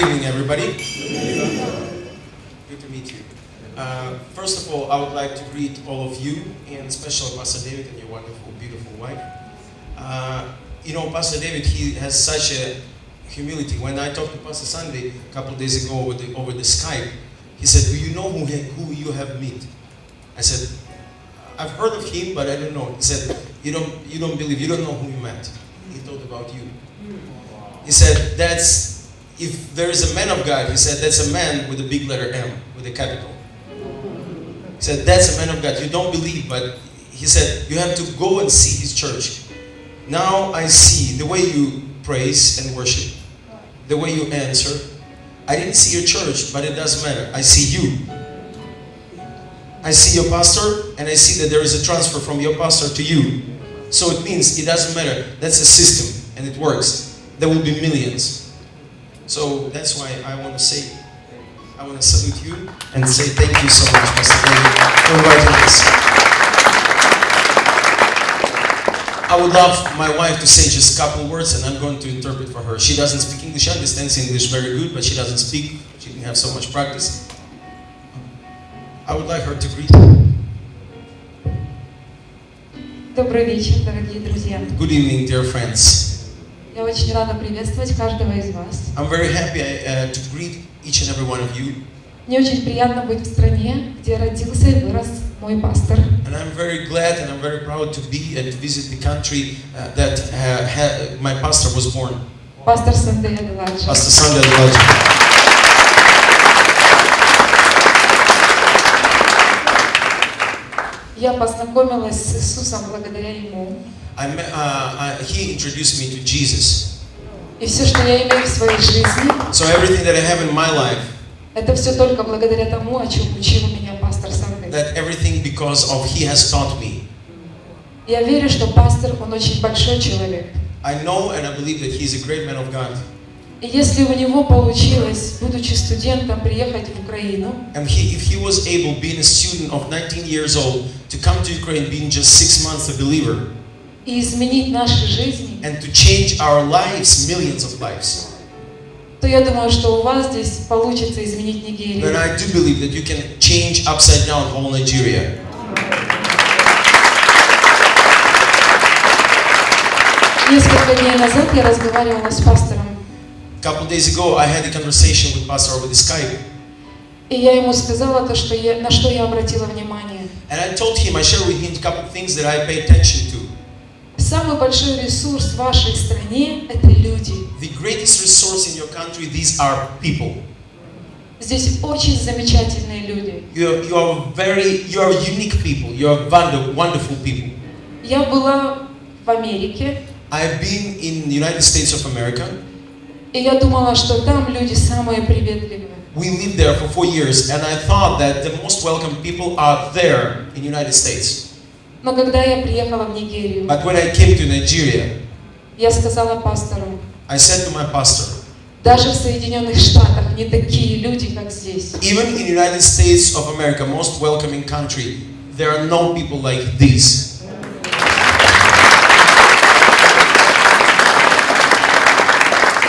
evening, everybody. Good to meet you. First of all, I would like to greet all of you, and especially Pastor David and your wonderful, beautiful wife. Pastor David, he has such a humility. When I talked to Pastor Sunday a couple of days ago over the Skype, he said, "Do you know who you have met?" I said, "I've heard of him, but I don't know." He said, "You don't believe, you don't know who you met." He thought about you. He said, if there is a man of God, he said, that's a man with a big letter M, with a capital. He said, that's a man of God. You don't believe, but he said, you have to go and see his church. Now I see the way you praise and worship, the way you answer. I didn't see your church, but it doesn't matter. I see you. I see your pastor, and I see that there is a transfer from your pastor to you. So it means it doesn't matter. That's a system, and it works. There will be millions. So that's why I want to salute you and say thank you so much, Pastor David, for inviting us. I would love my wife to say just a couple words, and I'm going to interpret for her. She doesn't speak English, understands English very good, but she doesn't speak. She didn't have so much practice. I would like her to greet you. Добрый вечер, дорогие друзья. Good evening, dear friends. Я очень рада приветствовать каждого из вас. I'm very happy to greet each and every one of you. Мне очень приятно быть в стране, где родился и вырос мой пастор. And I'm very glad and I'm very proud to be and to visit the country that my pastor was born. Пастор Sunday Adelaide. Pastor Sunday Adelaide. Я познакомилась с Иисусом благодаря ему. He introduced me to Jesus. И все, что я имею в своей жизни, So everything that I have in my life, это все только благодаря тому, о чем учил меня пастор Sunday. that everything because of he has taught me. Я верю, что пастор, он очень большой человек. I know and I believe that he is a great man of God. И если у него получилось, будучи студентом, приехать в Украину, And if he was able, being a student of 19 years old, to come to Ukraine, being just 6 months a believer, и изменить наши жизни, and to change our lives, millions of lives, то я думаю, что у вас здесь получится изменить Нигерию. then I do believe that you can change upside down whole Nigeria. Несколько дней назад я разговаривала с пастором, A couple of days ago, I had a conversation with Pastor over the Skype, и я ему сказала то, что на что я обратила внимание. and I told him, I shared with him a couple of things that I pay attention to. Самый большой ресурс в вашей стране – это люди. The greatest resource in your country, these are people. Здесь очень замечательные люди. You are unique people. You are wonderful people. Я была в Америке, I've been in the United States of America. и я думала, что там люди самые приветливые. We lived there for 4 years, and I thought that the most welcome people are there in the United States. Но когда я приехала в Нигерию, But when I came to Nigeria, я сказала пастору, I said to my pastor, даже в Соединенных Штатах не такие люди, как здесь. even in the United States of America, most welcoming country, there are no people like these.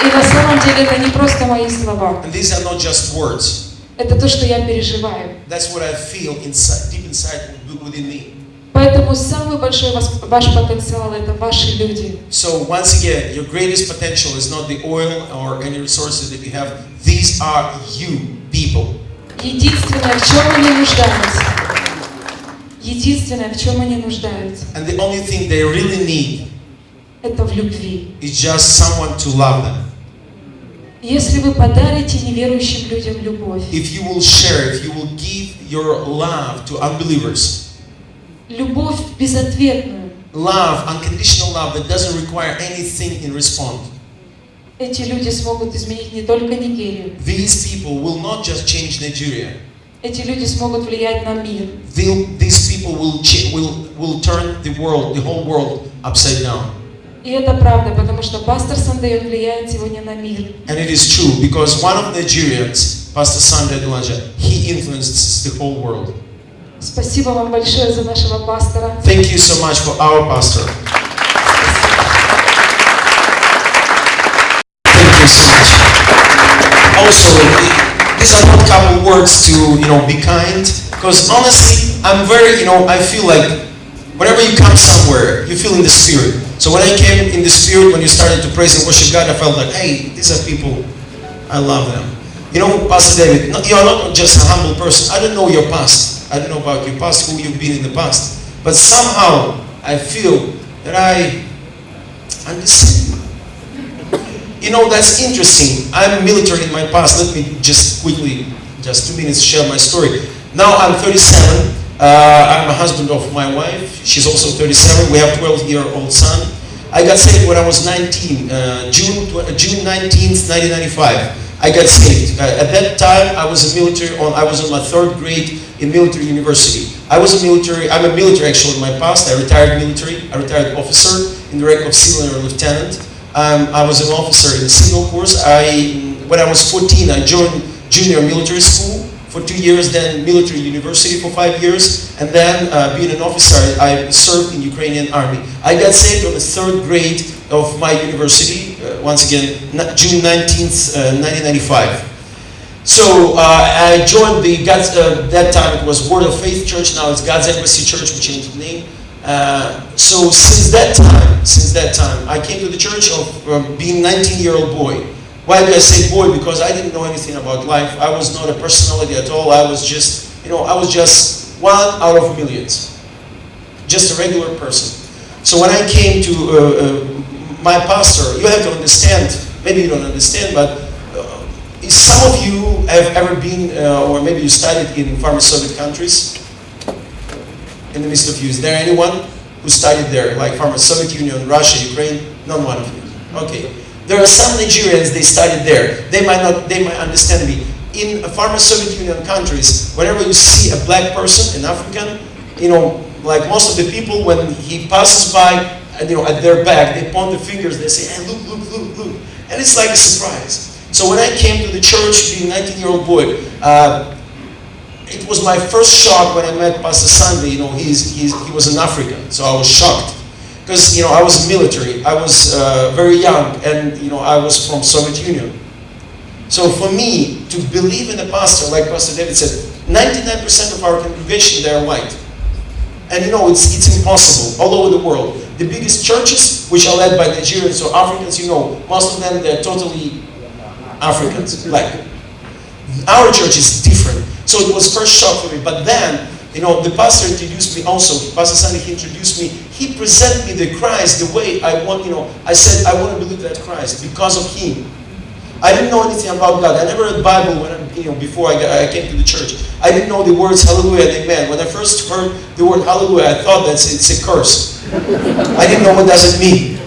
И на самом деле это не просто мои слова. And these are not just words. Это то, что я переживаю. That's what I feel inside, deep inside within me. Поэтому самый большой ваш потенциал – это ваши люди. So once again, your greatest potential is not the oil or any resources that you have. These are you, people. Единственное, в чем они нуждаются. Единственное, в чем они нуждаются. And the only thing they really need Это в любви. is just someone to love them. Если вы подарите неверующим людям любовь, If you will share, if you will give your love to unbelievers, любовь безответную, love, unconditional love that doesn't require anything in response, эти люди смогут изменить не только Нигерию. these people will not just change Nigeria. Эти люди смогут влиять на мир. These people will turn the world, the whole world, upside down. И это правда, потому что пастор Sunday, он влияет сегодня на мир. And it is true, because one of Nigerians, Pastor Sunday Adelaide, he influences the whole world. Спасибо вам большое за нашего пастора. Thank you so much for our pastor. Thank you so much. also, these are not couple words to, be kind. Because honestly, I'm very, I feel like whenever you come somewhere, you feel in the spirit. So when I came in the spirit, when you started to praise and worship God, I felt like, hey, these are people, I love them. Pastor David, you're not just a humble person. I don't know your past. I don't know about your past, who you've been in the past. But somehow, I feel that I understand you. That's interesting. I'm military in my past. Let me just quickly, just 2 minutes, share my story. Now I'm 37. I'm a husband of my wife. She's also 37. We have a 12-year-old son. I got saved when I was 19, June 19th, 1995. I got saved. At that time, I was on my 3rd grade in military university. I'm a military actually in my past. I retired military. I retired officer in the rank of civil and lieutenant. I was an officer in the signal course. When I was 14, I joined junior military school for 2 years, then military university for 5 years, and then being an officer, I served in Ukrainian army. I got saved on the 3rd grade of my university, once again, June 19th, 1995. So I joined that time it was Word of Faith Church, now it's God's Embassy Church, we changed the name. So since that time, I came to the church of being 19-year-old boy. Why do I say boy? Because I didn't know anything about life. I was not a personality at all. I was just, I was just one out of millions. Just a regular person. So when I came to my pastor, you have to understand, maybe you don't understand, but some of you have ever been, or maybe you studied in former Soviet countries. In the midst of you, is there anyone who studied there, like former Soviet Union, Russia, Ukraine? Not one of you. Okay. There are some Nigerians, they studied there. They might understand me. In former Soviet Union countries, whenever you see a black person, an African, like most of the people, when he passes by, at their back, they point the fingers, they say, hey, look. And it's like a surprise. So when I came to the church, being a 19-year-old boy, it was my first shock when I met Pastor Sunday. He was an African, so I was shocked. Because, I was military, I was very young, and, I was from Soviet Union. So for me, to believe in a pastor, like Pastor David said, 99% of our congregation, they are white. And it's impossible all over the world. The biggest churches, which are led by Nigerians or Africans, most of them, they're totally Africans, black. Our church is different. So it was first shock for me. But then, the pastor introduced me also. Pastor Sunday, he introduced me. He presented me the Christ the way I want, I said, I want to believe that Christ because of him. I didn't know anything about God. I never read the Bible before I came to the church. I didn't know the words hallelujah and amen. When I first heard the word hallelujah, I thought that it's a curse. I didn't know what does it mean.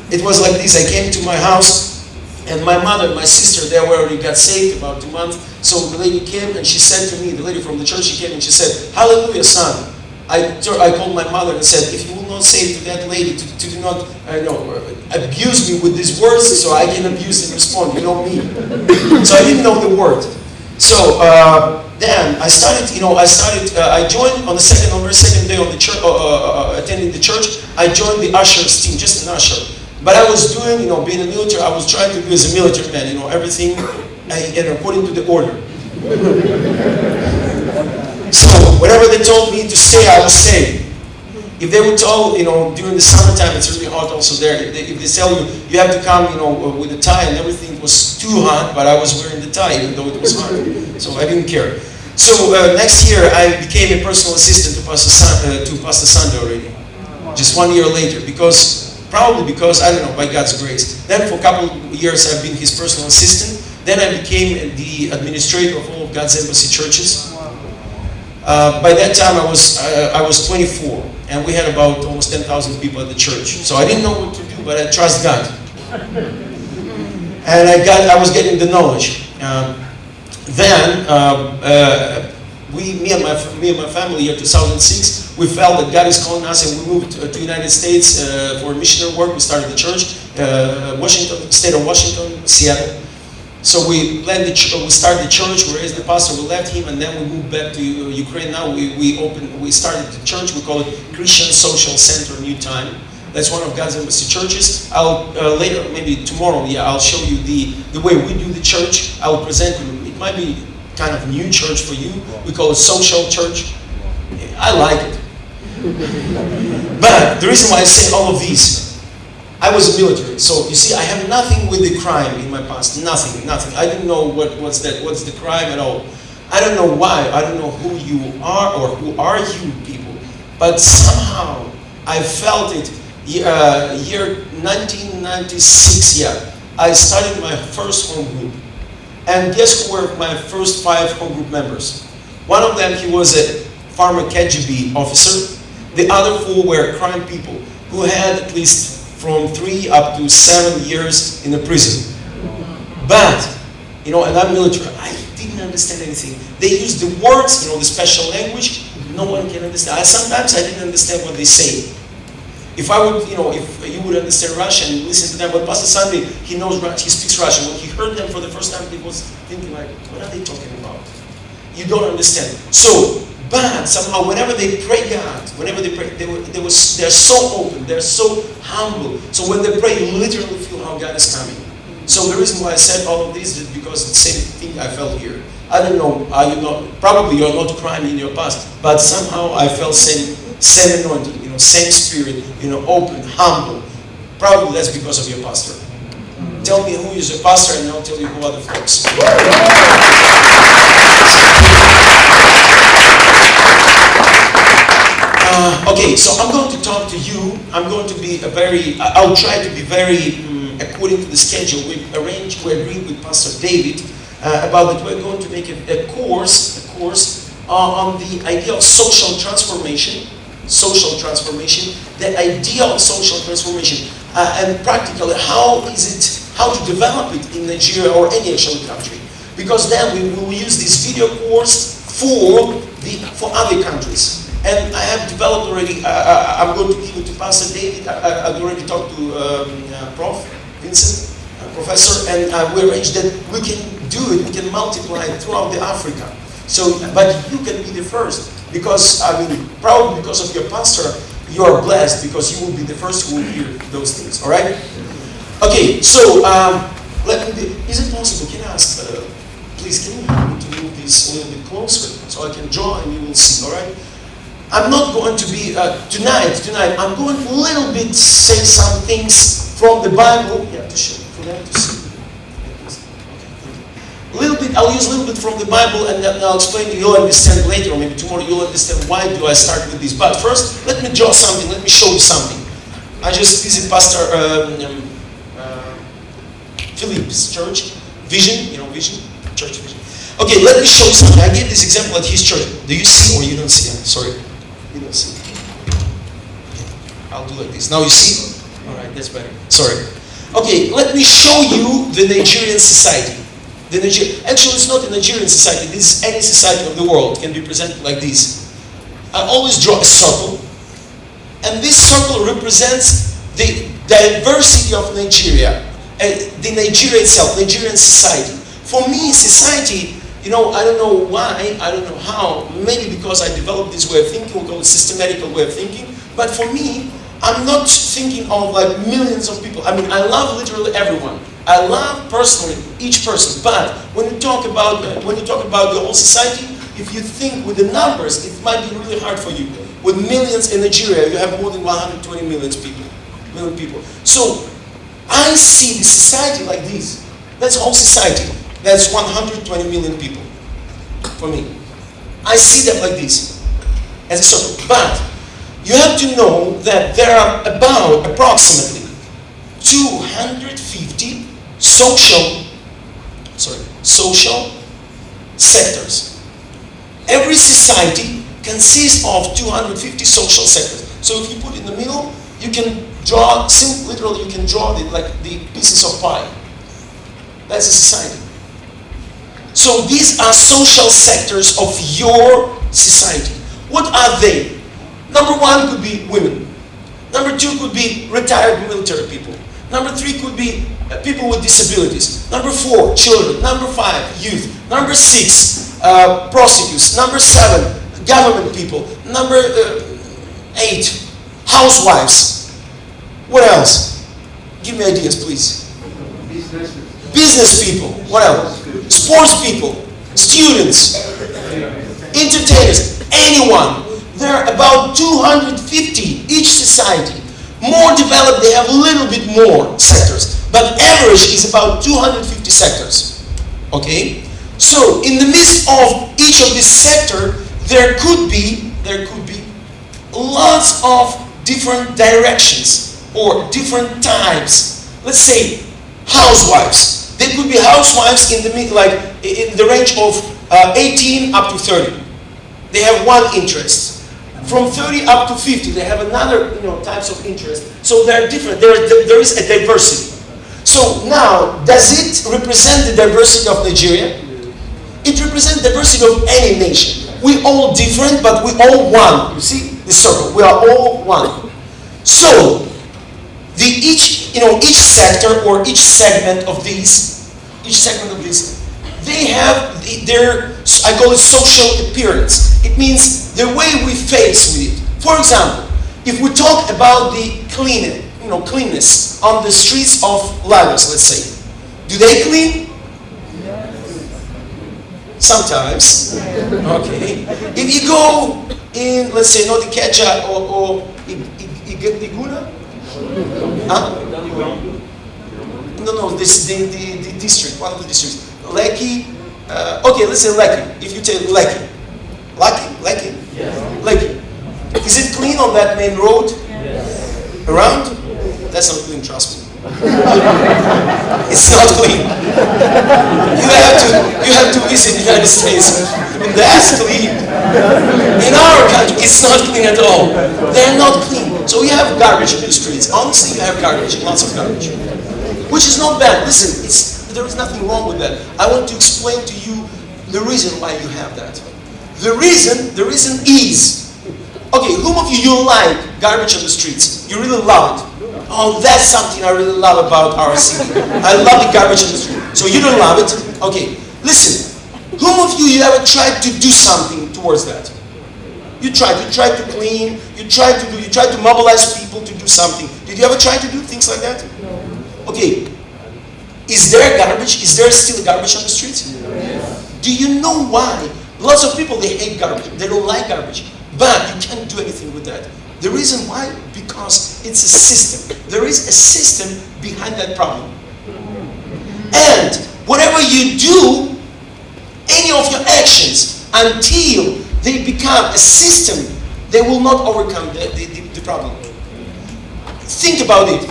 It was like this. I came to my house, and my mother and my sister, they already got saved about 2 months. So the lady came and she said to me, the lady from the church, she came and she said, hallelujah, son. I called my mother and said, if you will not say to that lady to do not abuse me with these words, so I can abuse and respond, me. So I didn't know the word. So then I joined on the very second day on the church, attending the church. I joined the ushers team, just an usher. But I was doing, being a military, I was trying to do as a military man, everything according to the order. So whenever they told me to stay, I would stay. If they would tell, during the summertime, it's really hot also there. If they tell you, you have to come, with a tie and everything, it was too hot, but I was wearing the tie even though it was hot. So I didn't care. So next year, I became a personal assistant to Pastor Sunday already. Just 1 year later, probably because, I don't know, by God's grace. Then for a couple of years, I've been his personal assistant. Then I became the administrator of all of God's Embassy churches. By that time, I was 24, and we had about almost 10,000 people at the church. So I didn't know what to do, but I trust God. And I was getting the knowledge. Then me and my family in 2006, we felt that God is calling us, and we moved to the United States for missionary work. We started the church, state of Washington, Seattle. So we started the church, we raised the pastor, we left him, and then we moved back to Ukraine. Now we started the church, we call it Christian Social Center New Time. That's one of God's Embassy churches. I'll later, maybe tomorrow, I'll show you the way we do the church. I'll present you. It might be kind of new church for you. We call it social church. I like it. But the reason why I say all of these, I was military, so you see, I have nothing with the crime in my past. Nothing. I didn't know what's the crime at all. I don't know why. I don't know who you are or who are you people. But somehow I felt it. Year 1996. I started my first home group, and guess who were my first 5 home group members? One of them, he was a former KGB officer. The other 4 were crime people who had at least from 3 up to 7 years in a prison. But, and I'm military, I didn't understand anything. They used the words, the special language, no one can understand. Sometimes I didn't understand what they say. If I would, if you would understand Russian and listen to them, but Pastor Sunday, he knows Russian, he speaks Russian. When he heard them for the first time, he was thinking like, what are they talking about? You don't understand. So, but somehow, whenever they pray God, whenever they pray, they're so open, they're so humble. So when they pray, you literally feel how God is coming. So the reason why I said all of this is because the same thing I felt here. I don't know, probably you're not crying in your past, but somehow I felt same anointing, same spirit, open, humble. Probably that's because of your pastor. Tell me who is your pastor and I'll tell you who are the folks. Okay, so I'm going to talk to you. I'll try to be very, according to the schedule. We agreed with Pastor David about that we're going to make a course on the idea of social transformation, the idea of social transformation, and practically how to develop it in Nigeria or any actual country. Because then we will use this video course for other countries. And I have developed already, I'm going to give it to Pastor David. I've already talked to Prof. Vincent, Professor, and we arranged that we can do it, we can multiply it throughout the Africa. So, but you can be the first, because, probably because of your pastor, you are blessed, because you will be the first who will hear those things, all right? Okay, so, is it possible, can I ask, please, can you help me to move this a little bit closer, so I can draw and you will see, all right? I'm not going to be, tonight, I'm going to a little bit say some things from the Bible. You have to show for them to see. I'll use a little bit from the Bible and then I'll explain to you. You'll understand later, or maybe tomorrow you'll understand why do I start with this. But first, let me draw something, let me show you something. I just visit Pastor Philip's church, Vision, church Vision. Okay, let me show you something. I gave this example at his church. Do you see or you don't see? I'm sorry. You don't see. I'll do like this. Now you see? Alright, that's better. Sorry. Okay, let me show you the Nigerian society. Actually, it's not a Nigerian society. This is any society of the world. It can be presented like this. I always draw a circle. And this circle represents the diversity of Nigeria. The Nigeria itself, Nigerian society. For me, society, I don't know why, I don't know how, maybe because I developed this way of thinking, we call it systematical way of thinking, but for me, I'm not thinking of like millions of people. I love literally everyone. I love personally each person, but when you talk about the whole society, if you think with the numbers, it might be really hard for you. With millions in Nigeria, you have more than 120 million people. So, I see the society like this. That's whole society. That's 120 million people, for me. I see them like this, as a circle. But you have to know that there are approximately 250 social sectors. Every society consists of 250 social sectors. So if you put in the middle, you can draw, literally you can draw the pieces of pie. That's a society. So these are social sectors of your society. What are they? Number 1 could be women. Number 2 could be retired military people. Number 3 could be people with disabilities. Number 4, children. Number 5, youth. Number 6, prostitutes. Number 7, government people. Number 8, housewives. What else? Give me ideas, please. Business people. What else? Sports people. Students. Entertainers. Anyone. There are about 250 each society. More developed, they have a little bit more sectors. But average is about 250 sectors. Okay? So, in the midst of each of this sector, there could be lots of different directions or different types. Let's say housewives. There could be housewives in the range of 18 up to 30. They have one interest. From 30 up to 50, they have another types of interest. So they're different. There is a diversity. So now, does it represent the diversity of Nigeria? It represents the diversity of any nation. We all different, but we all one. You see the circle. We are all one. So each sector or each segment of these, they have their, I call it social appearance. It means the way we face with it. For example, if we talk about the cleanness on the streets of Lagos, let's say, do they clean? Sometimes. Okay. If you go in, let's say, Notikeja or Iguna? Huh? No, this the district, one of the districts. Lekki. Okay, let's say Lekki. If you take Lekki. Lekki? Yes. Lekki. Is it clean on that main road? Yes. Around? That's not clean, trust me. It's not clean. You have to visit the United States. That's clean. In our country, it's not clean at all. They're not clean. So you have garbage in the streets. Honestly, you have garbage, lots of garbage. Which is not bad. Listen, there is nothing wrong with that. I want to explain to you the reason why you have that. The reason is, okay, whom of you like garbage on the streets? You really love it. Oh, that's something I really love about our city. I love the garbage in the street. So you don't love it? Okay, listen. Whom of you ever tried to do something towards that? You tried to clean, you tried to mobilize people to do something. Did you ever try to do things like that? No. Okay. Is there garbage? Is there still garbage on the streets? Yes. Do you know why? Lots of people, they hate garbage. They don't like garbage. But you can't do anything with that. The reason why? Because it's a system. There is a system behind that problem. And whatever you do, any of your actions, until they become a system, they will not overcome the problem. Think about it.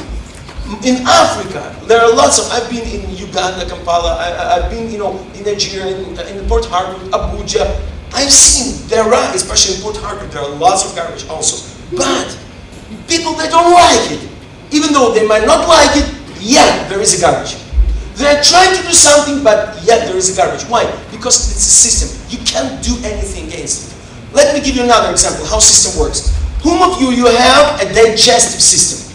In Africa, there are lots of, I've been in Uganda, Kampala, I've been in Nigeria, in Port Harcourt, Abuja. I've seen there are, especially in Port Harcourt, there are lots of garbage also. But people, they don't like it. Even though they might not like it, yeah, there is a garbage. They're trying to do something, but yet there is a garbage. Why? Because it's a system. You can't do anything against it. Let me give you another example, how system works. Whom of you have a digestive system?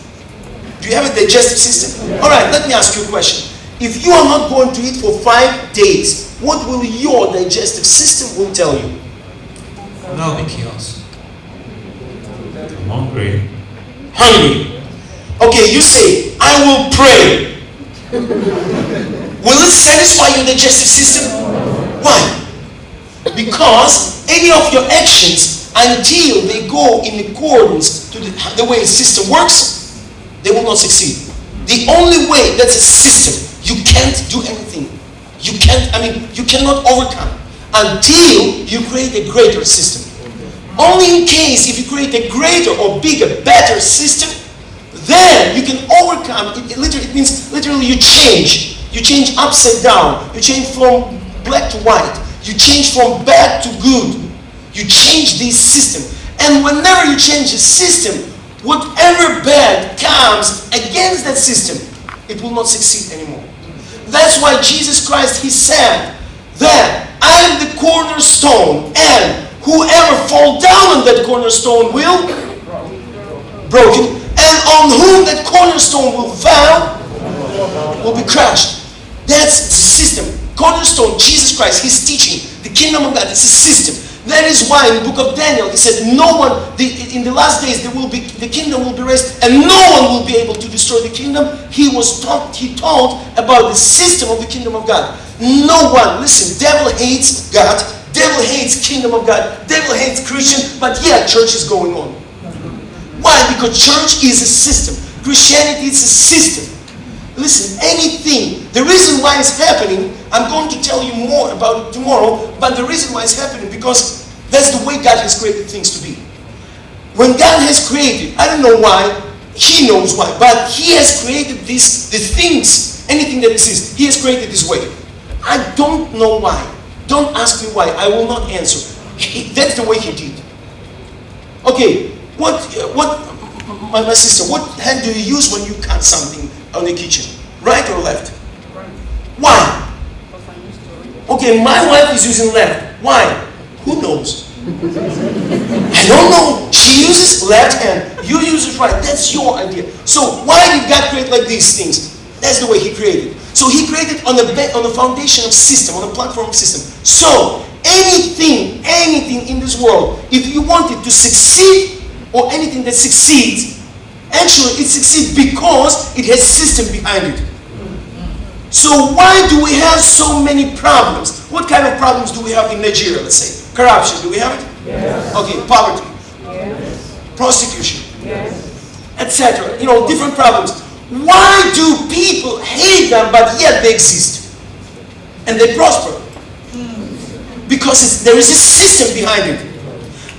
Do you have a digestive system? Alright, let me ask you a question. If you are not going to eat for 5 days, what will your digestive system will tell you? No, the chaos. I'm hungry. Hungry. Okay, you say, I will pray. Will it satisfy your digestive system? Why? Because any of your actions, until they go in accordance to the way the system works, they will not succeed. The only way, that's a system. You can't do anything. You cannot overcome until you create a greater system. Only in case if you create a greater or bigger, better system, then you can overcome. It means literally you change. You change upside down. You change from black to white. You change from bad to good. You change this system. And whenever you change the system, whatever bad comes against that system, it will not succeed anymore. That's why Jesus Christ, He said that I am the cornerstone, and whoever fall down on that cornerstone will broken, and on whom that cornerstone will fall will be crushed. That's the system. Cornerstone, Jesus Christ, He's teaching the kingdom of God. It's a system. That is why in the book of Daniel, he said, in the last days, the kingdom will be raised, and no one will be able to destroy the kingdom. He taught about the system of the kingdom of God. No one, listen, devil hates God, devil hates kingdom of God, devil hates Christian, but yeah, church is going on. Why? Because church is a system. Christianity is a system. Listen, anything, the reason why it's happening, I'm going to tell you more about it tomorrow, but the reason why it's happening, because that's the way God has created things to be. When God has created, I don't know why, He knows why, but He has created the things, anything that exists, He has created this way. I don't know why. Don't ask me why. I will not answer. That's the way He did. Okay, my sister, what hand do you use when you cut something on the kitchen? Right or left? Right. Why? Okay, my wife is using left. Why? Who knows? I don't know. She uses left hand. You use it right. That's your idea. So why did God create like these things? That's the way He created. So He created on the foundation of system, on a platform of system. So anything in this world, if you want it to succeed, or anything that succeeds, actually it succeeds because it has system behind it. So why do we have so many problems? What kind of problems do we have in Nigeria, let's say? Corruption, do we have it? Yes. Okay, poverty. Yes. Prostitution. Yes. Etc. Different problems. Why do people hate them but yet they exist? And they prosper? Because there is a system behind it.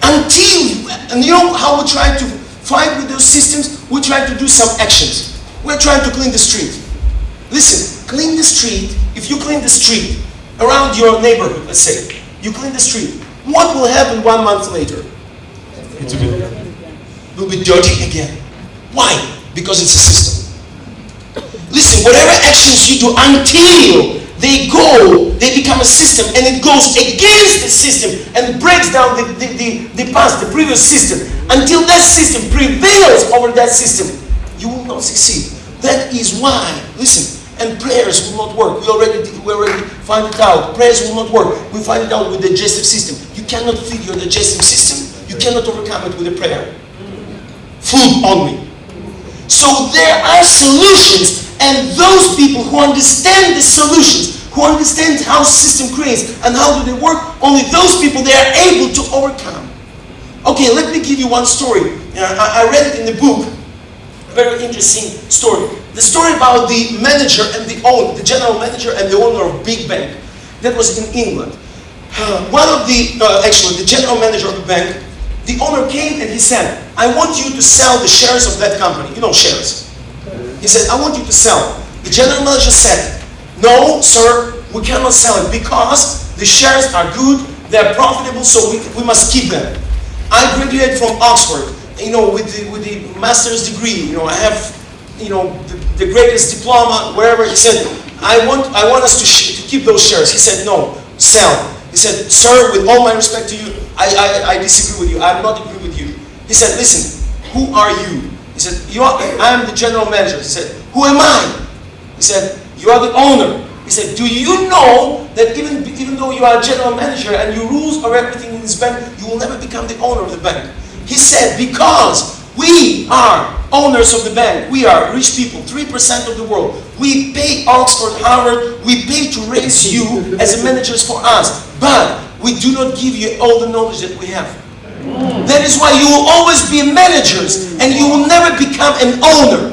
And you know how we try to fight with those systems? We try to do some actions. We're trying to clean the street. Listen, clean the street. If you clean the street around your neighborhood, let's say, you clean the street, what will happen 1 month later? It will be dirty again. Why? Because it's a system. Listen, whatever actions you do until they become a system, and it goes against the system and breaks down the past, the previous system. Until that system prevails over that system, you will not succeed. That is why, listen, and prayers will not work. We already find it out. Prayers will not work. We find it out with the digestive system. You cannot feed your digestive system. You cannot overcome it with a prayer. Food only. So there are solutions, and those people who understand the solutions, who understand how system creates and how do they work, only those people, they are able to overcome. Okay, let me give you one story. I read it in the book. Very interesting story. The story about the manager and the general manager and the owner of big bank. That was in England. The general manager of the bank, the owner came and he said, I want you to sell the shares of that company. You know shares. He said, I want you to sell. The general manager said, no, sir, we cannot sell it because the shares are good, they're profitable, so we must keep them. I graduated from Oxford, with the master's degree. I have, the greatest diploma, wherever. He said, I want us to keep those shares. He said, no, sell. He said, sir, with all my respect to you, I disagree with you. I do not agree with you. He said, listen, who are you? He said, I'm the general manager. He said, who am I? He said, you are the owner. He said, do you know that even though you are a general manager and you rule over everything in this bank, you will never become the owner of the bank? He said, because we are owners of the bank. We are rich people, 3% of the world. We pay Oxford, Harvard, we pay to raise you as managers for us. But we do not give you all the knowledge that we have. That is why you will always be managers and you will never become an owner.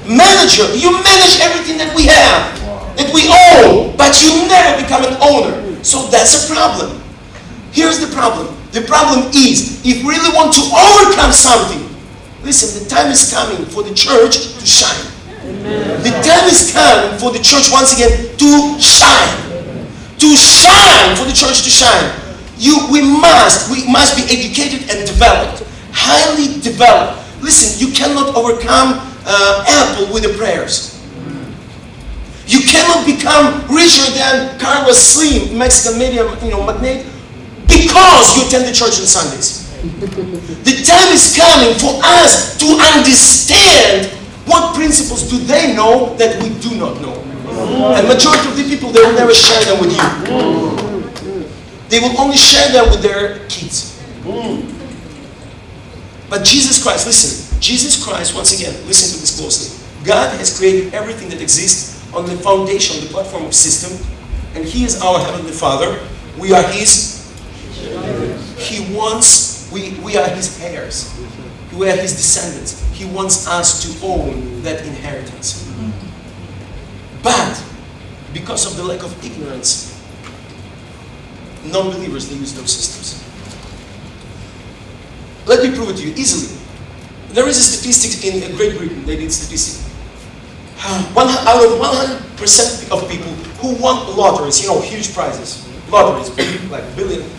Manager, you manage everything that we have, that we own, but you never become an owner. So that's a problem. Here's the problem. The problem is, if we really want to overcome something, listen, the time is coming for the church to shine. The time is coming for the church once again to shine. To shine, for the church to shine. We must be educated and developed. Highly developed. Listen, you cannot overcome Apple with the prayers. You cannot become richer than Carlos Slim, Mexican media magnate, because you attend the church on Sundays. The time is coming for us to understand what principles do they know that we do not know. And majority of the people, they will never share them with you. They will only share them with their kids. But Jesus Christ, listen, Jesus Christ, once again, listen to this closely. God has created everything that exists on the foundation, the platform of system, and He is our Heavenly Father. We are His. He wants, we are His heirs. We are His descendants. He wants us to own that inheritance. But, because of the lack of ignorance, non-believers, they use those systems. Let me prove it to you easily. There is a statistic in Great Britain, they did statistic. Out of 100% of people who won lotteries, huge prizes, lotteries, like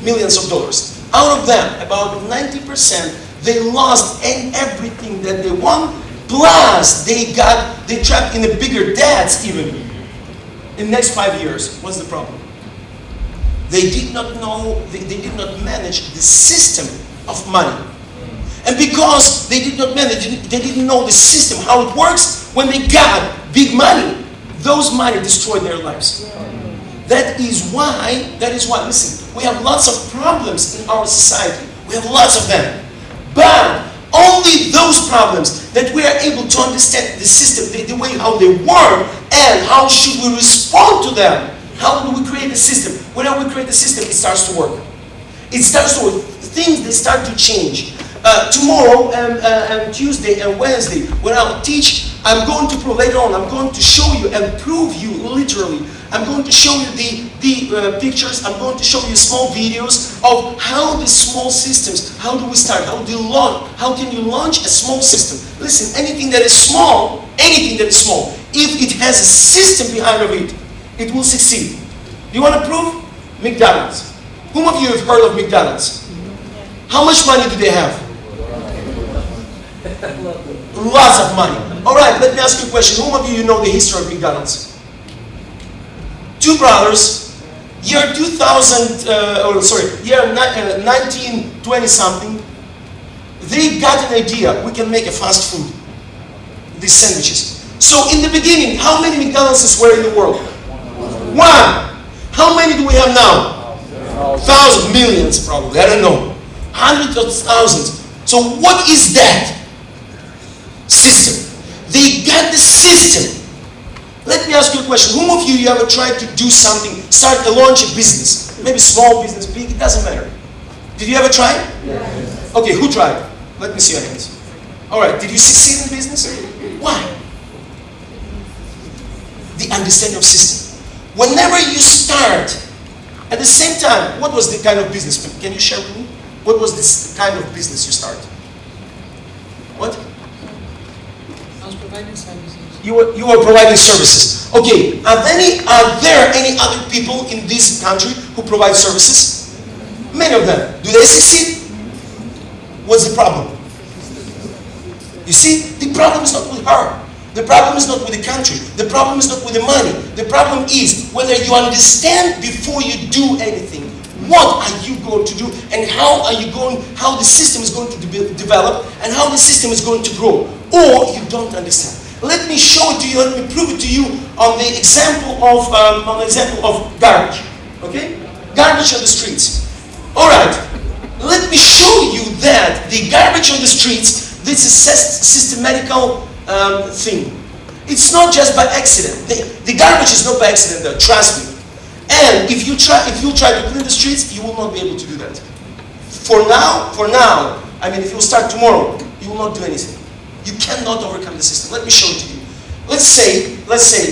millions of dollars, out of them, about 90%, they lost everything that they won, plus they trapped in a bigger debts even. In the next 5 years, what's the problem? They did not know, they did not manage the system of money. And because they did not manage, they didn't know the system, how it works, when they got big money, those money destroyed their lives. That is why, listen, we have lots of problems in our society. We have lots of them. But only those problems that we are able to understand the system, the way how they work, and how should we respond to them. How do we create the system? Whenever we create the system, it starts to work. It starts to work. Things, they start to change. Tomorrow and Tuesday and Wednesday, when I'll teach, I'm going to prove later on, I'm going to show you and prove you literally. I'm going to show you the pictures, I'm going to show you small videos of how the small systems, how do we start, how can you launch a small system? Listen, anything that is small, if it has a system behind of it, it will succeed. Do you want to prove? McDonald's. Whom of you have heard of McDonald's? How much money do they have? Lots of money. Alright, let me ask you a question. Whom of you know the history of McDonald's? Two brothers, year 1920 something, they got an idea, we can make a fast food, these sandwiches. So in the beginning, how many McDonald's were in the world? One. How many do we have now? Thousands, millions probably, I don't know. Hundreds of thousands. So what is that? System. They got the system. Let me ask you a question. Whom of you ever tried to do something, launch a business? Maybe small business, big, it doesn't matter. Did you ever try? Yes. Okay, who tried? Let me see your hands. Alright, did you succeed in business? Why? The understanding of system. Whenever you start, at the same time, what was the kind of business? Can you share with me? What was this kind of business you started? What? I was providing services. You were providing services. Okay, are there any other people in this country who provide services? Many of them. Do they succeed? What's the problem? You see, the problem is not with her. The problem is not with the country. The problem is not with the money. The problem is whether you understand before you do anything. What are you going to do, and how the system is going to develop, and how the system is going to grow, or you don't understand. Let me show it to you. Let me prove it to you on the example of garbage. Okay, garbage on the streets. All right. Let me show you that the garbage on the streets. This is a systematical thing. It's not just by accident. The garbage is not by accident. There, trust me. And if you try to clean the streets, you will not be able to do that. For now, I mean, if you start tomorrow, you will not do anything. You cannot overcome the system. Let me show it to you. Let's say,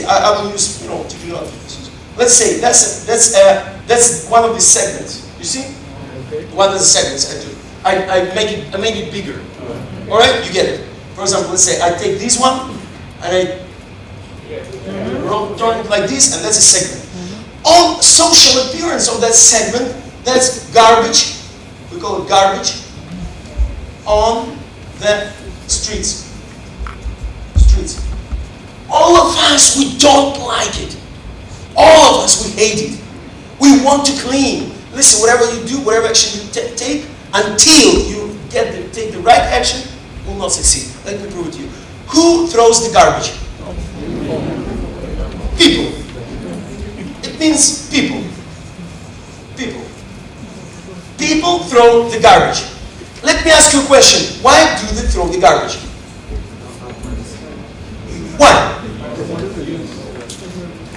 I will use, to do that. Let's say that's one of the segments. You see? Okay. One of the segments I do. I made it bigger. All right, you get it. For example, let's say I take this one and I turn it like this, and that's a segment. On social appearance of that segment, that's garbage. We call it garbage on the streets. All of us, we don't like it. All of us, we hate it. We want to clean. Listen, whatever you do, whatever action you take, until you take the right action, will not succeed. Let me prove it to you. Who throws the garbage? People. It means people. People. People throw the garbage. Let me ask you a question. Why do they throw the garbage? Why?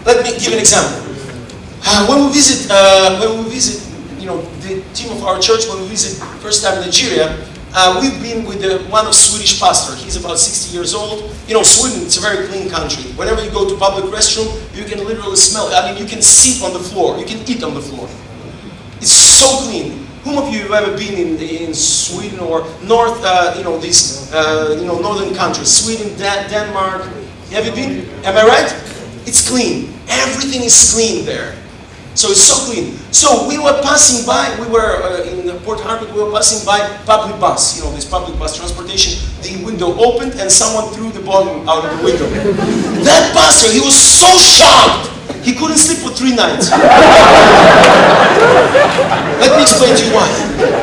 Let me give an example. When we visit, the team of our church, when we visit first time Nigeria, we've been with one of Swedish pastor. He's about 60 years old. You know, Sweden, it's a very clean country. Whenever you go to public restroom, you can literally smell it. I mean, you can sit on the floor. You can eat on the floor. It's so clean. Whom of you have ever been in Sweden or north, northern countries? Sweden, Denmark. Have you been? Am I right? It's clean. Everything is clean there. So it's so clean. So we were passing by, we were in Port Harcourt, we were passing by public bus, this public bus transportation. The window opened and someone threw the bottle out of the window. That pastor, he was so shocked, he couldn't sleep for 3 nights. Let me explain to you why.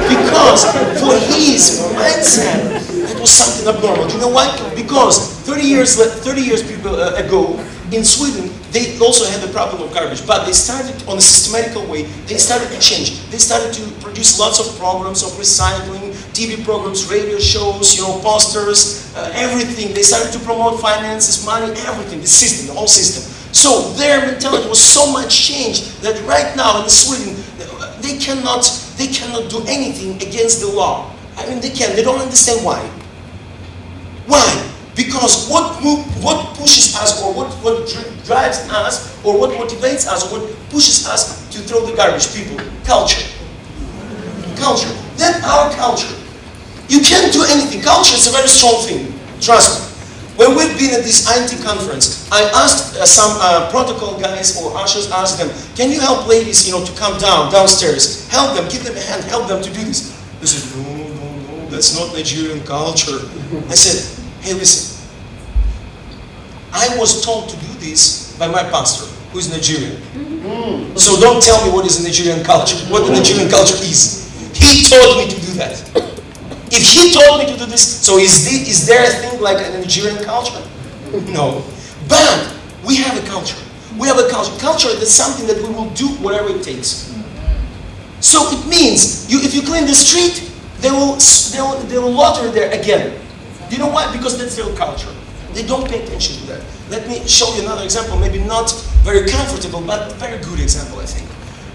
Because for his mindset, that was something abnormal. Do you know why? Because 30 years ago, in Sweden, they also had the problem of garbage, but they started on a systematical way. They started to change. They started to produce lots of programs of recycling, TV programs, radio shows, posters, everything. They started to promote finances, money, everything, the system, the whole system. So their mentality was so much changed that right now in Sweden, they cannot do anything against the law. I mean, they don't understand why. Why? Because what pushes us, or what drives us, or what motivates us, or what pushes us to throw the garbage? People, culture. Culture. That's our culture. You can't do anything. Culture is a very strong thing. Trust me. When we've been at this INT conference, I asked some protocol guys or ushers, asked them, can you help ladies, to come downstairs? Help them, give them a hand, help them to do this. They said, no, that's not Nigerian culture. I said, hey, listen, I was told to do this by my pastor, who is Nigerian. So don't tell me what is Nigerian culture, what the Nigerian culture is. He told me to do that. If he told me to do this, so is there a thing like a Nigerian culture? No. But we have a culture. We have a culture. Culture is something that we will do whatever it takes. So it means, if you clean the street, they will loiter there again. Do you know why? Because that's their culture. They don't pay attention to that. Let me show you another example, maybe not very comfortable, but very good example, I think.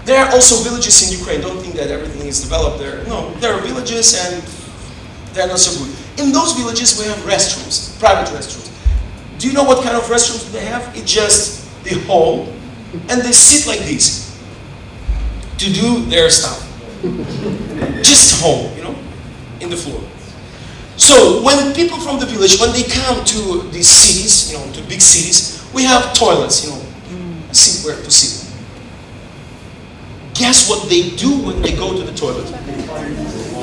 There are also villages in Ukraine. Don't think that everything is developed there. No, there are villages and they're not so good. In those villages, we have restrooms, private restrooms. Do you know what kind of restrooms they have? It's just the hall, and they sit like this to do their stuff. Just home, in the floor. So when people from the village, when they come to these cities, to big cities, we have toilets, see where to sit. Guess what they do when they go to the toilet?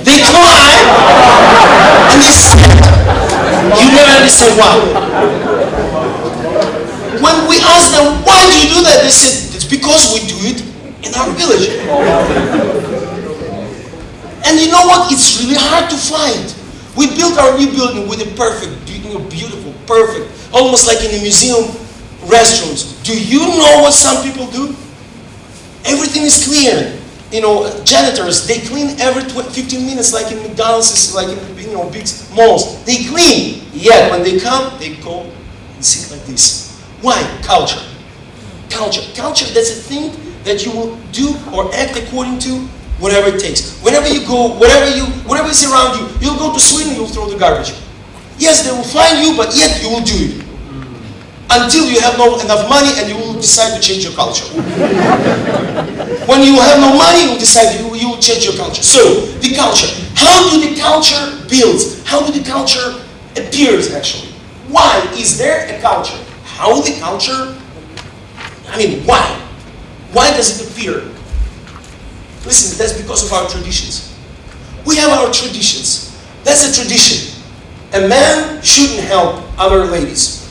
They climb and they sit. You never understand why. When we ask them, why do you do that? They said, it's because we do it in our village. And you know what? It's really hard to find. We built our new building with a perfect, beautiful, perfect, almost like in a museum, restrooms. Do you know what some people do? Everything is clear. Janitors, they clean every 15 minutes like in McDonald's, like in big malls. They clean. Yet when they come, they go and sit like this. Why? Culture. Culture. Culture, that's a thing that you will do or act according to whatever it takes. Whenever you go, whatever is around you, you'll go to Sweden, you'll throw the garbage. Yes, they will find you, but yet you will do it. Until you have not enough money and you will decide to change your culture. When you have no money, you will decide you will change your culture. So, the culture. How do the culture builds? How do the culture appears actually? Why is there a culture? How the culture, why? Why does it appear? Listen, that's because of our traditions. We have our traditions. That's a tradition. A man shouldn't help other ladies,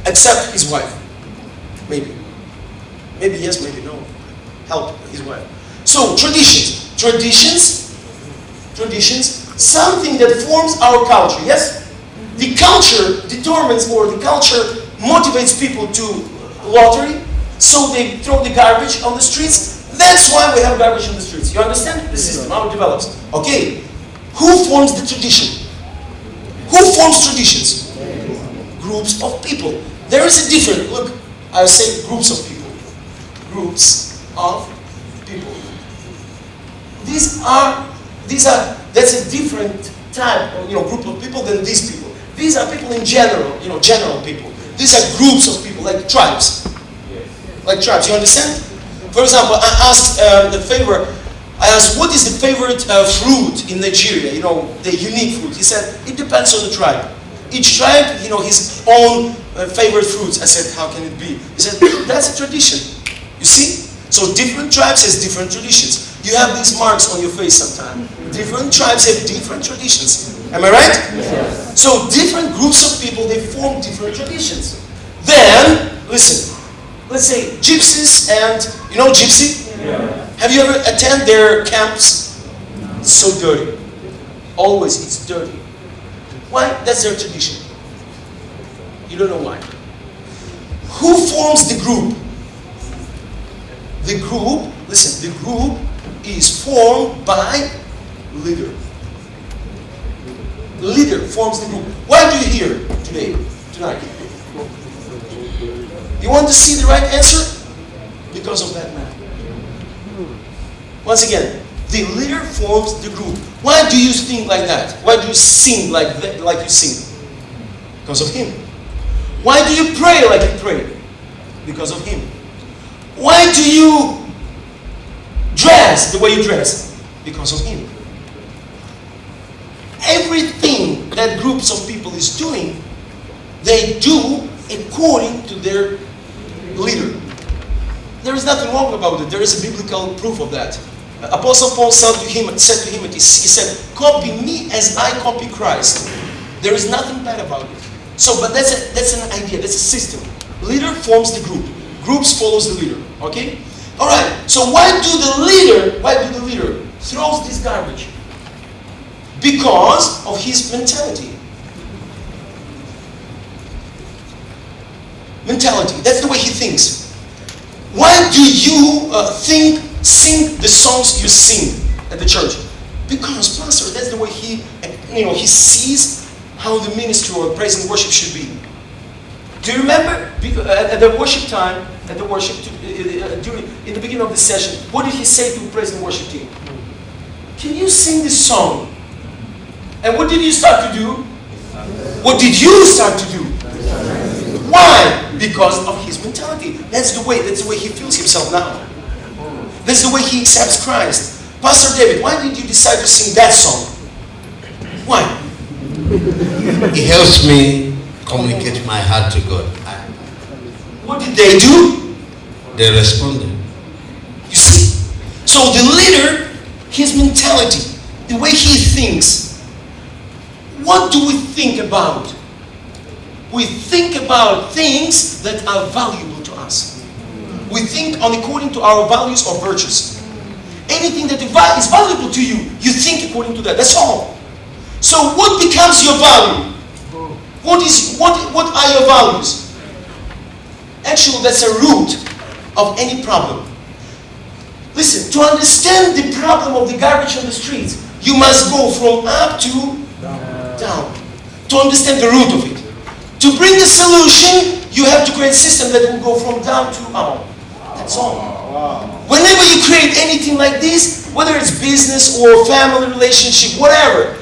except his wife. Maybe. Maybe yes, maybe no. Help his wife. So, traditions. Traditions, something that forms our culture, yes? The culture determines, or the culture motivates people to lottery, so they throw the garbage on the streets. That's why we have garbage in the streets. You understand the system, how it develops. Okay, who forms the tradition? Who forms traditions? Groups of people. There is a difference. Look, I say groups of people. Groups of people. That's a different type of, group of people than these people. These are people in general, general people. These are groups of people, like tribes. Like tribes, you understand? For example, I asked what is the favorite fruit in Nigeria? The unique fruit. He said, it depends on the tribe. Each tribe, his own favorite fruits. I said, how can it be? He said, that's a tradition. You see? So different tribes has different traditions. You have these marks on your face sometimes. Different tribes have different traditions. Am I right? Yes. So different groups of people, they form different traditions. Then, listen, let's say gypsies and, gypsy? Yeah. Have you ever attended their camps? It's so dirty. Always it's dirty. Why? That's their tradition. You don't know why. Who forms the group? The group, listen, the group is formed by leader. Leader forms the group. Why do you here tonight? You want to see the right answer? Because of that man. Once again, the leader forms the group. Why do you think like that? Why do you sing like you sing? Because of him. Why do you pray like you pray? Because of him. Why do you dress the way you dress? Because of him. Everything that groups of people is doing, they do according to their leader. There is nothing wrong about it. There is a biblical proof of that. Apostle Paul said to Timothy, he said, copy me as I copy Christ. There is nothing bad about it. So, but that's an idea, that's a system. Leader forms the group. Groups follows the leader. Okay? Alright, so why do the leader throws this garbage? Because of his mentality. Mentality, that's the way he thinks. Why do you sing the songs you sing at the church? Because, Pastor, that's the way he sees how the ministry or praise and worship should be. Do you remember at the worship time, in the beginning of the session, what did he say to the praise and worship team? Can you sing this song? And what did you start to do? What did you start to do? Why? Because of his mentality. That's the way he feels himself now. That's the way he accepts Christ. Pastor David, why did you decide to sing that song? Why? It helps me communicate my heart to God. What did they do? They responded. You see? So the leader, his mentality, the way he thinks, what do we think about? We think about things that are valuable to us. We think according to our values or virtues. Anything that is valuable to you, you think according to that. That's all. So what becomes your value? What are your values? Actually, that's a root of any problem. Listen, to understand the problem of the garbage on the streets, you must go from up to down. To understand the root of it. To bring the solution, you have to create a system that will go from down to up. That's all. Whenever you create anything like this, whether it's business or family relationship, whatever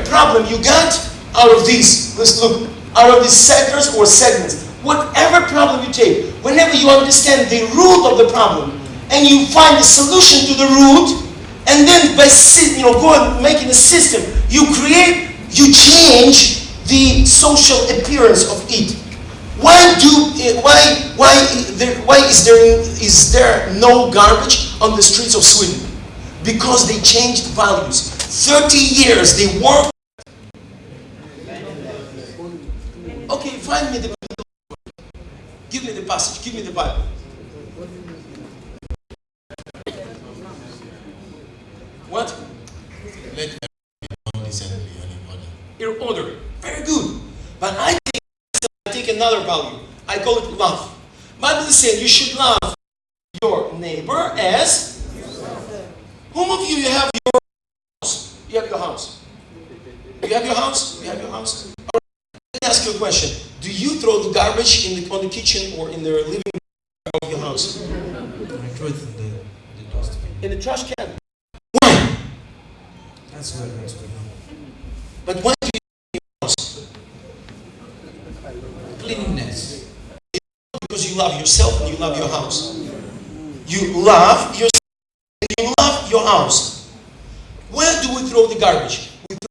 problem you got out of these, let's look, out of these sectors or segments, whatever problem you take, whenever you understand the root of the problem, and you find the solution to the root, and then by making a system, you change the social appearance of it. Why is there no garbage on the streets of Sweden? Because they changed values. 30 years they worked. Okay, find me the Bible. Give me the passage. Give me the Bible. What? Let everyone be decently In order. Very good. But I take another value. I call it love. Bible is saying you should love your neighbor as whom of you have your house? You have your house. You have your house? You have your house? All right. Let me ask you a question. Do you throw the garbage on the kitchen or in the living room of your house? I throw it in the dustbin. In the trash can. Why? That's where it goes. But why do you in your house? Cleanliness. Because you love yourself and you love your house. You love yourself and you love your house. Where do we throw the garbage? We throw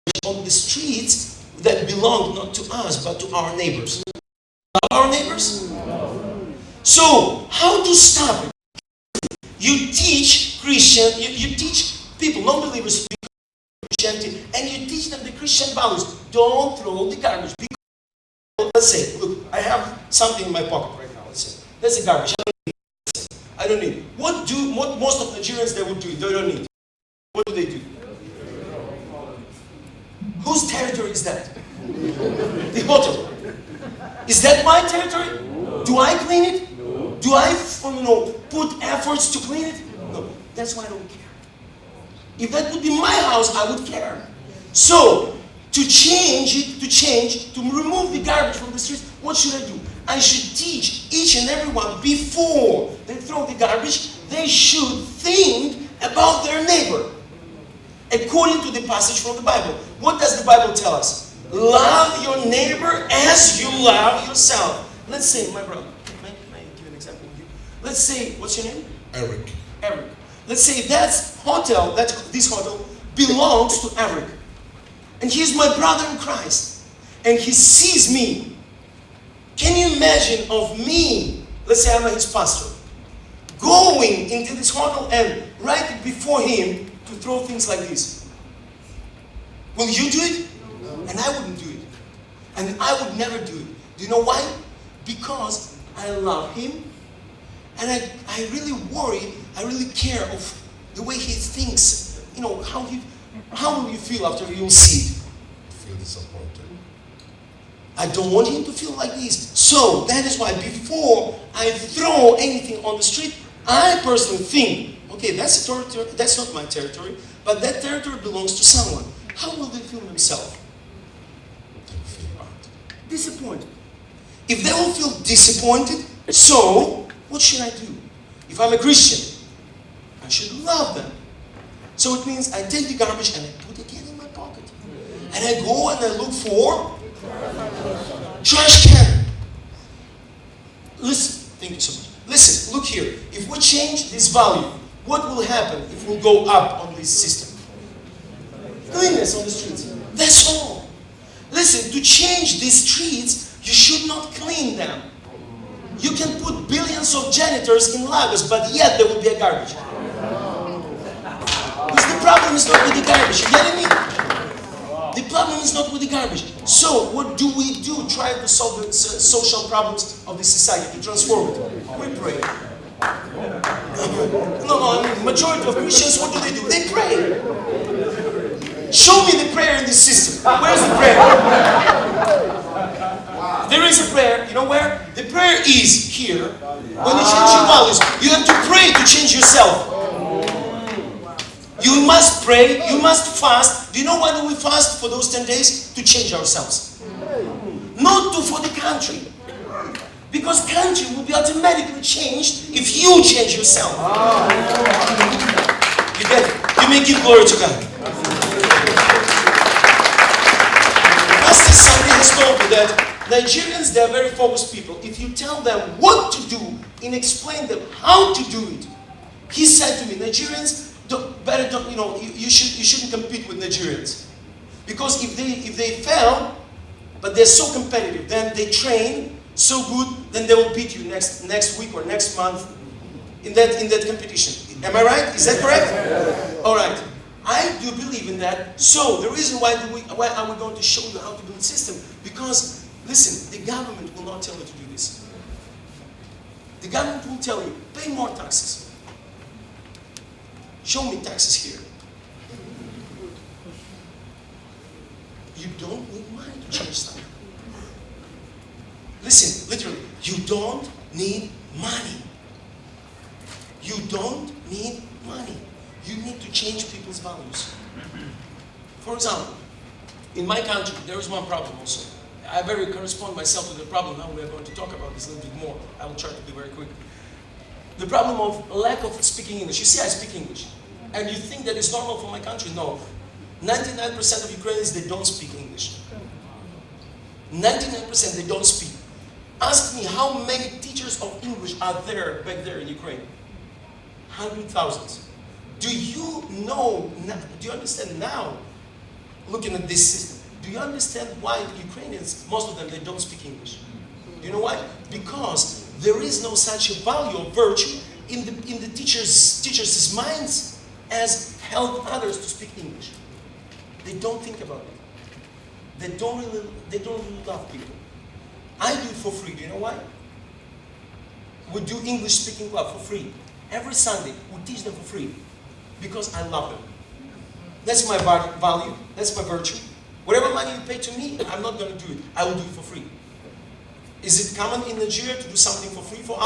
it on the streets that belong not to us but to our neighbors. Our neighbors? So, how to stop it? You teach Christian, you teach people, non-believers, Christianity, and you teach them the Christian values. Don't throw the garbage. Because, let's say, look, I have something in my pocket right now. Let's say, that's the garbage. I don't need it. What most of Nigerians they would do? They don't need it. What do they do? Whose territory is that? The hotel. Is that my territory? Do I clean it? Do I, put efforts to clean it? No. That's why I don't care. If that would be my house, I would care. So, to change it, to remove the garbage from the streets, what should I do? I should teach each and every one before they throw the garbage, they should think about their neighbor. According to the passage from the Bible. What does the Bible tell us? Love your neighbor as you love yourself. Let's say, my brother, may I give an example with you? Let's say, what's your name? Eric. Eric. Let's say this hotel belongs to Eric. And he's my brother in Christ. And he sees me. Can you imagine of me, let's say I'm his pastor, going into this hotel and right before him to throw things like this? Will you do it? And I wouldn't do it. And I would never do it. Do you know why? Because I love him. And I really worry, I really care of the way he thinks. You know, how will you feel after you'll see it? Feel disappointed. I don't want him to feel like this. So that is why before I throw anything on the street, I personally think, okay, that's not my territory, but that territory belongs to someone. How will they feel themselves? Disappointed. If they will feel disappointed, so what should I do? If I'm a Christian, I should love them. So it means I take the garbage and I put it again in my pocket. And I go and I look for trash can. Listen, thank you so much. Listen, look here. If we change this value, what will happen if we go up on this system? Cleanliness on the streets. That's all. Listen, to change these streets, you should not clean them. You can put billions of janitors in Lagos, but yet there will be a garbage. Because the problem is not with the garbage. You getting me? The problem is not with the garbage. So what do? Try to solve the social problems of the society, to transform it. We pray. No, I mean, majority of Christians, what do? They pray. Show me the prayer in this system. Where's the prayer? There is a prayer. You know where? The prayer is here. When you change your values, you have to pray to change yourself. You must pray. You must fast. Do you know why do we fast for those 10 days? To change ourselves. Not for the country. Because country will be automatically changed if you change yourself. You get it? You may give glory to God. Pastor Sunday has told me that Nigerians, they are very focused people. If you tell them what to do and explain them how to do it, he said to me, Nigerians, you shouldn't compete with Nigerians. Because if they fail, but they're so competitive, then they train so good, then they will beat you next week or next month in that competition. Am I right? Is that correct? All right. I do believe in that. So the reason why are we going to show you how to build a system? Because listen, the government will not tell you to do this. The government will tell you, pay more taxes. Show me taxes here. You don't need money to change something. Listen, literally, you don't need money. You don't need money. You need to change people's values. For example, in my country, there is one problem also. I very correspond myself to the problem. Now we are going to talk about this a little bit more. I will try to be very quick. The problem of lack of speaking English. You see, I speak English. And you think that it's normal for my country? No. 99% of Ukrainians, they don't speak English. 99% they don't speak. Ask me how many teachers of English are there back there in Ukraine? 100,000. Do you know, do you understand now, looking at this system, do you understand why Ukrainians, most of them, they don't speak English? Do you know why? Because there is no such a value or virtue in the teachers' minds as help others to speak English. They don't think about it. They don't really love people. I do it for free. Do you know why? We do English speaking club for free. Every Sunday, we teach them for free. Because I love them. That's my value. That's my virtue. Whatever money you pay to me, I'm not going to do it. I will do it for free. Is it common in Nigeria to do something for free for